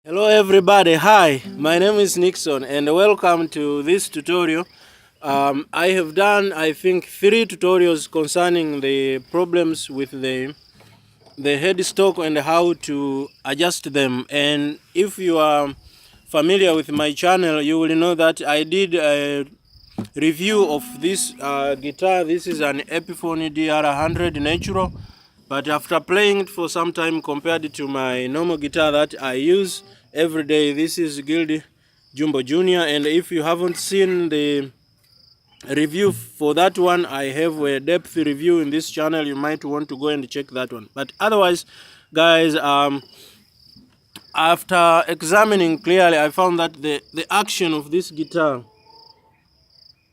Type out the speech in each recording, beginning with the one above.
Hello everybody, hi, my name is Nixon and welcome to this tutorial. I have done I think 3 tutorials concerning the problems with the headstock and how to adjust them. And if you are familiar with my channel, you will know that I did a review of this guitar. This is an Epiphone DR100 Natural, but after playing it for some time compared to my normal guitar that I use every day, this is Gildy Jumbo Jr. And if you haven't seen the review for that one, I have a depth review in this channel. You might want to go and check that one. But otherwise, guys, after examining clearly, I found that the action of this guitar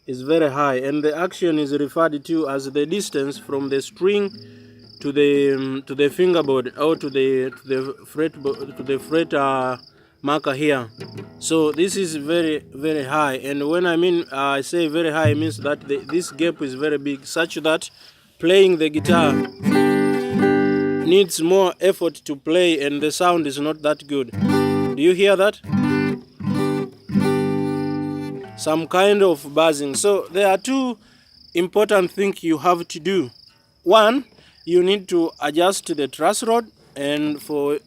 is very high, and the action is referred to as the distance from the string to the fingerboard, or to the fret marker here. So this is very high, and when I mean I say very high, it means that this gap is very big, such that playing the guitar needs more effort to play, and the sound is not that good. Do you hear that? Some kind of buzzing. So there are 2 important things you have to do. One, you need to adjust the truss rod. And for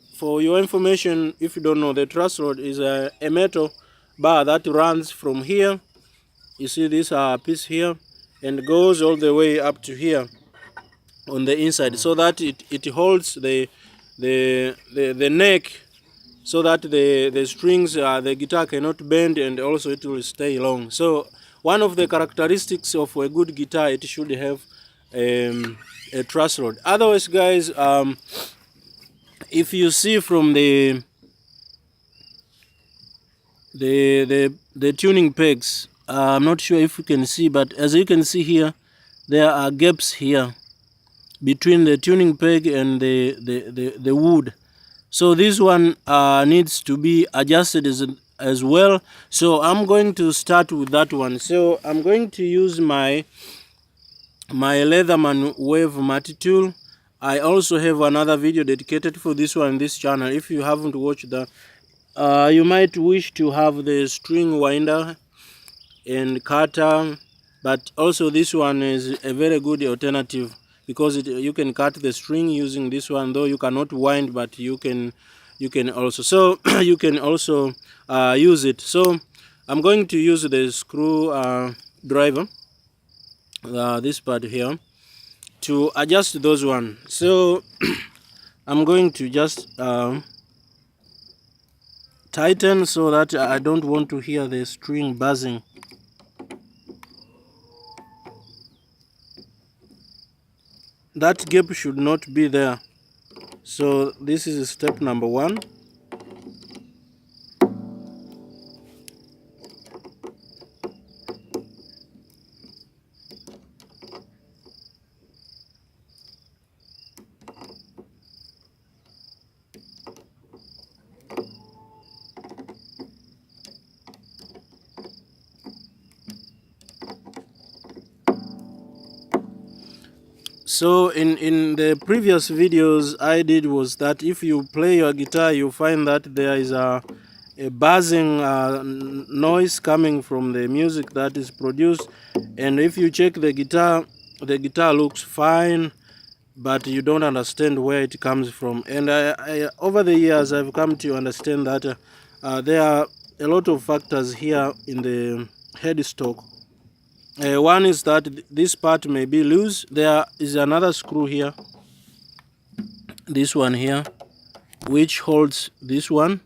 your information, if you don't know, the truss rod is a metal bar that runs from here. You see this piece here, and goes all the way up to here on the inside, so that it holds the neck, so that the strings, the guitar cannot bend, and also it will stay long. So one of the characteristics of a good guitar, it should have a truss rod. Otherwise, guys, if you see from the tuning pegs, I'm not sure if you can see, but as you can see here, there are gaps here between the tuning peg and the wood. So this one needs to be adjusted as well. So I'm going to start with that one. So I'm going to use my Leatherman wave matte tool. I also have another video dedicated for this one in this channel. If you haven't watched that, you might wish to have the string winder and cutter, but also this one is a very good alternative, because you can cut the string using this one, though you cannot wind, but you can also, so you can also use it. So I'm going to use the screw driver, this part here, to adjust those one. So I'm going to just tighten, so that I don't want to hear the string buzzing. That gap should not be there. So this is step number 1. So in the previous videos I did was that if you play your guitar, you find that there is a buzzing noise coming from the music that is produced, and if you check the guitar looks fine, but you don't understand where it comes from. And I over the years I've come to understand that there are a lot of factors here in the headstock. One is that this part may be loose. There is another screw here, this one here, which holds this one,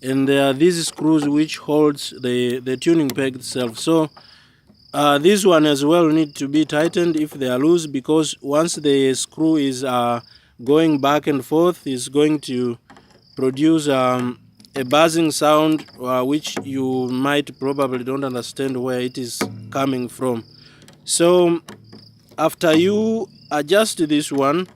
and there are these screws which holds the tuning peg itself. So this one as well need to be tightened if they are loose, because once the screw is going back and forth, is going to produce a buzzing sound, which you might probably don't understand where it is coming from. So after you adjust this one,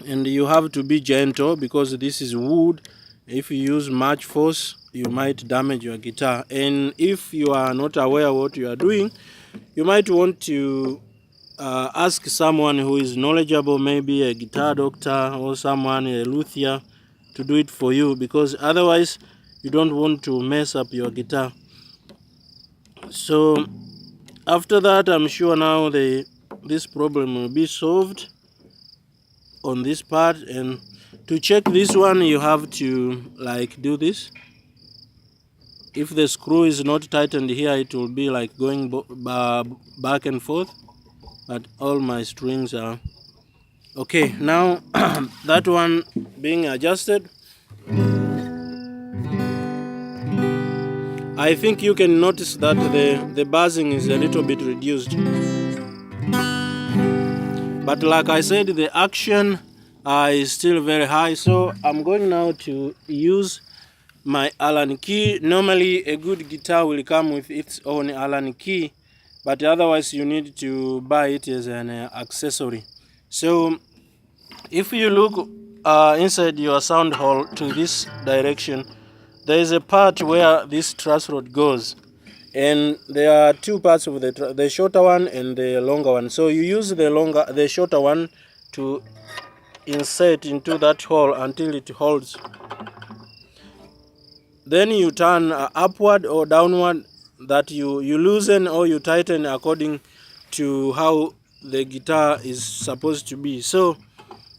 and you have to be gentle, because this is wood. If you use much force, you might damage your guitar. And if you are not aware what you are doing, you might want to ask someone who is knowledgeable, maybe a guitar doctor or someone, a luthier, to do it for you, because otherwise you don't want to mess up your guitar. So after that, I'm sure now this problem will be solved on this part. And to check this one, you have to like do this. If the screw is not tightened here, it will be like going back and forth, but all my strings are okay now. That one being adjusted, I think you can notice that the buzzing is a little bit reduced, but like I said, the action is still very high. So I'm going now to use my Allen key. Normally a good guitar will come with its own Allen key, but otherwise you need to buy it as an accessory. So if you look inside your sound hole to this direction, there is a part where this truss rod goes, and there are two parts of the shorter one and the longer one. So you use the shorter one to insert into that hole until it holds. Then you turn upward or downward, that you loosen or you tighten according to how the guitar is supposed to be. So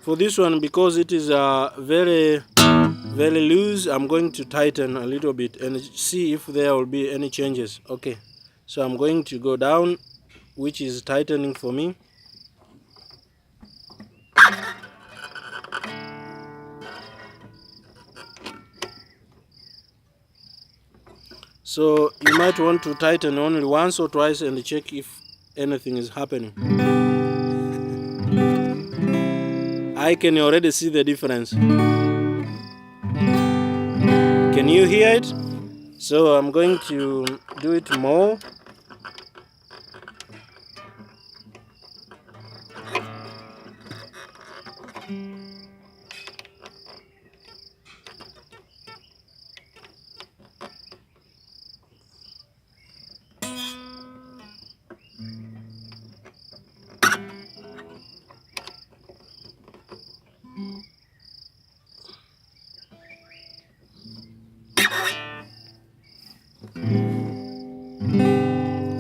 for this one, because it is very loose, I'm going to tighten a little bit and see if there will be any changes. Okay, so I'm going to go down, which is tightening for me. So you might want to tighten only once or twice and check if anything is happening. I can already see the difference. Can you hear it? So I'm going to do it more.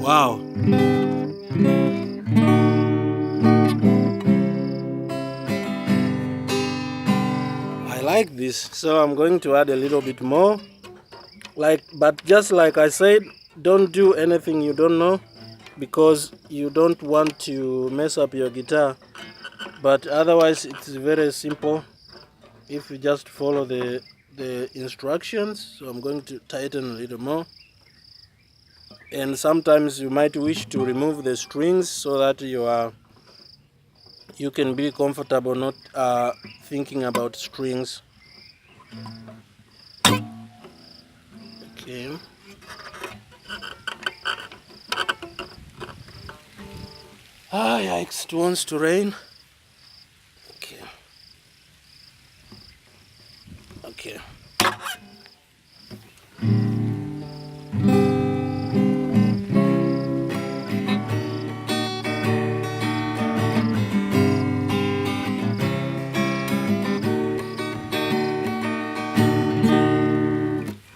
Wow. I like this. So I'm going to add a little bit more. But just like I said, don't do anything you don't know, because you don't want to mess up your guitar. But otherwise it's very simple if you just follow the instructions. So I'm going to tighten a little more. And sometimes you might wish to remove the strings so that you can be comfortable not thinking about strings. Okay. Yikes, it wants to rain. Okay. Okay.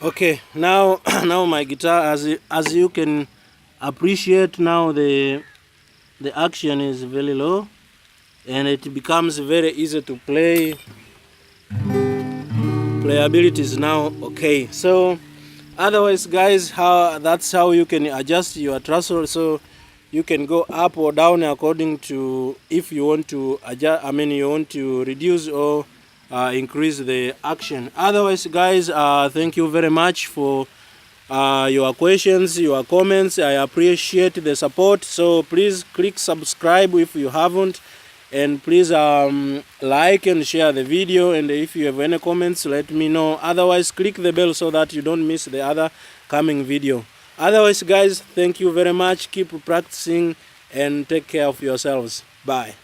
Okay, now my guitar, as you can appreciate, now the action is very low and it becomes very easy to play. Playability is now okay. So otherwise, guys, that's how you can adjust your truss rod. So you can go up or down according to if you want to adjust. You want to reduce or increase the action. Otherwise, guys, thank you very much for your questions, your comments. I appreciate the support. So please click subscribe if you haven't, and please like and share the video. And if you have any comments, let me know. Otherwise, click the bell so that you don't miss the other coming video. Otherwise, guys, thank you very much. Keep practicing and take care of yourselves. Bye.